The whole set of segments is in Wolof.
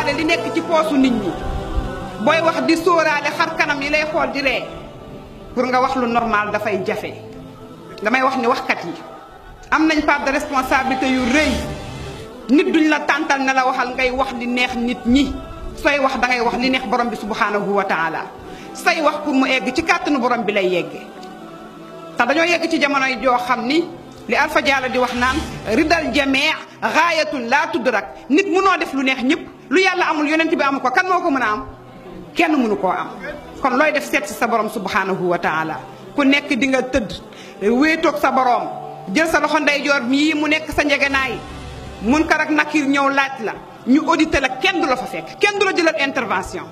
sóoraale li nekk ci poosu nit ñi booy wax di sóoraale xar kanam yi lay xool di ree pour nga wax lu normal dafay jafe. damay wax ni waxkat yi am nañ part de responsabilité yu rëy. nit duñ la tàntal ne la waxal ngay wax li neex nit ñi sooy wax dangay wax li neex borom bi subhanahu wa taala say wax pour mu egg ci kàttanu borom bi lay yeggee. te dañoo yegg ci jamonoy joo xam ni li Alpha Diallo di wax naan ridal jamee gaayatun laa tudrak nit mënoo def lu neex ñëpp lu yàlla amul yonent bi amu ko kan moo ko mën a am kenn mënu koo am. kon looy def seet si sa borom subhanahu wa taala ku nekk di nga tëdd wéetoog sa borom jël sa loxo ndeyjoor mii mu nekk sa njegenaay Munkar ak Nakiir ñëw laaj la ñu audité la kenn du la fa fekk kenn du la jëlal intervention.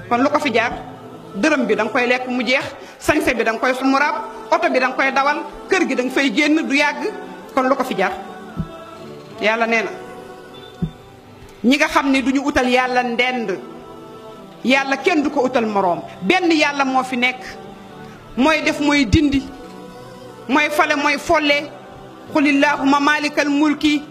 kon lu ko fi jaar dërëm bi da nga koy lekk mu jeex sañse bi da nga koy sumuraab oto bi da nga koy dawal kër gi da nga fay génn du yàgg kon lu ko fi jaar. yàlla nee na ñi nga xam ne du ñu utal yàlla ndend yàlla kenn du ko utal moroom benn yàlla moo fi nekk mooy def mooy dindi mooy fale mooy folle qulillahumma malikal mulki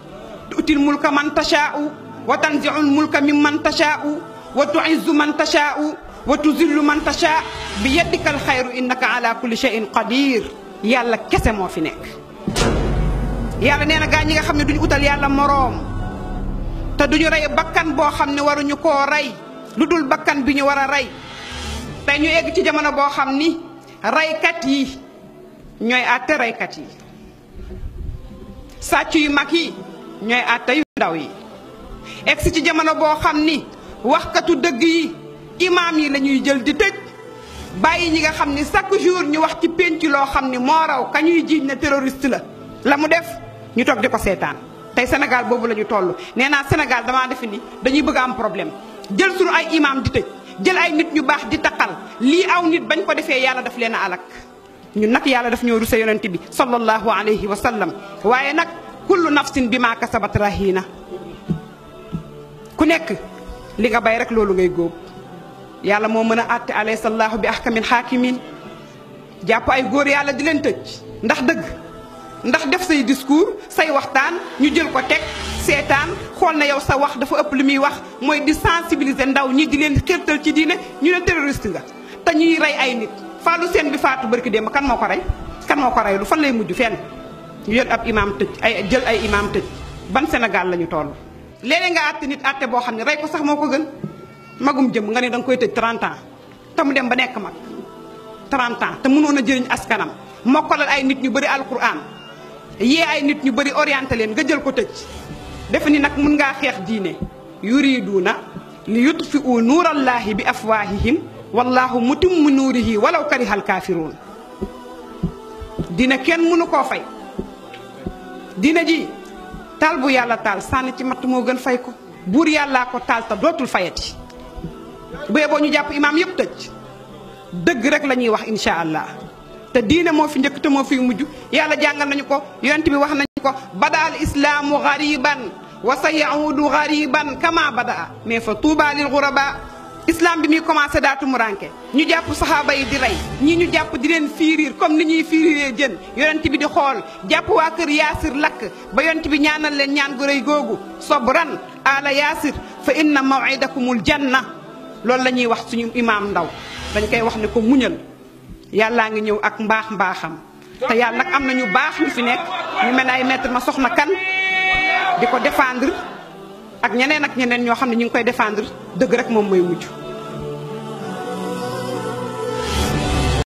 tu'til mulka man tashaa'u wa tanzi'ul mulka mimman tashaa'u wa tu'izzu man tashaa'u wa tuzillu man tashaa' bi yadikal xayru innaka ala kulli shay'in qadir yàlla kese moo fi nekk. yàlla nee na gaa ñi nga xam ne duñu utal yàlla moroom te duñu rey bakkan boo xam ne waruñu koo rey lu dul bakkan bi ñu war a rey tey ñu egg ci jamono boo xam ni reykat yi ñooy àtte reykat yi sàcc yu mag yi ñooy àtte yu ndaw yi egg si ci jamono boo xam ni waxkatu dëgg yi imaam yi la ñuy jël di tëj bàyyi ñi nga xam ni chaque jour ñu wax ci pénc loo xam ni moo raw ka ñuy jiiñ ne terroriste la mu def ñu toog di ko seetaan tey Sénégal boobu la ñu toll. nee naa Sénégal damaa defe ni dañuy bëgg a am problème jël suñu ay imaam di tëj jël ay nit ñu baax di taqal lii aw nit bañ ko defee yàlla daf leen a alak ñun nag yàlla daf ñoo rusa yonent bi sallallahu alayhi wa sallam waaye nag kullu nafsin bi maa kasabat rahina ku nekk li nga bay rek loolu ngay góob yàlla moo mën a àtte alaysa allahu bi ahkamil hakimin jàpp ay góor yàlla di leen tëj ndax dëgg ndax def say discours say waxtaan ñu jël ko teg seetaan xool na yow sa wax dafa ëpp li muy wax mooy di sensibiliser ndaw ñi di leen xirtal ci diine ñu ne terroriste nga te ñuy rey ay nit Fallou Sène bi faatu barki démb kan moo ko rey kan moo ko rey lu fan lay mujj fenn ñu jël ab imaam tëj ay jël ay imaam tëj ban Sénégal la ñu toll. léeg-léeg nga àtte nit àtte boo xam ne rey ko sax moo ko gën magum jëm nga ne da nga koy tëj 30 ans te mu dem ba nekk mag 30 ans te mënoon a jëriñ askanam mokkalal ay nit ñu bëri alquran yee ay nit ñu bëri orienté leen nga jël ko tëj. defe ni nag mun ngaa xeex diine yuriduuna li yutfi'u nuurallaahi bi afwaahihim wallaahu mutimmu nuurihi walaw karihal kaafiruun diine kenn mënu koo fay diine ji taal bu yàlla taal sànni ci matt moo gën fay ko buur yàllaa ko taal te dootul fayati bu yeboo ñu jàpp imaam yëpp tëj dëgg rek la ñuy wax incha allah te diine moo fi njëkk te moo fi mujj yàlla jàngal nañu ko yonent bi wax nañu ko badaal islaamu gariban wa sa yaudu gariban kama badaa mais fa tuuba lil guraba islam bi muy commencé daatu mu ranke ñu jàpp saxaaba yi di rey ñii ñu jàpp di leen fiiriir comme ni ñuy fiiriiree jën yonent bi di xool jàpp waa kër yaasir lakk ba yonent bi ñaanal leen ñaan gu rëy googu sobran ala yaasir fa inna mawidakumul janna loolu la ñuy wax suñu imaam ndaw dañ koy wax ne ko muñal yàllaa ngi ñëw ak mbaax mbaaxam te yàlla nag am na ñu baax ñu fi nekk ñu mel ne ay maître ma soxna kan di ko défendre ak ñeneen ñoo xam ne ñu ngi koy défendre dëgg rek moom mooy mujj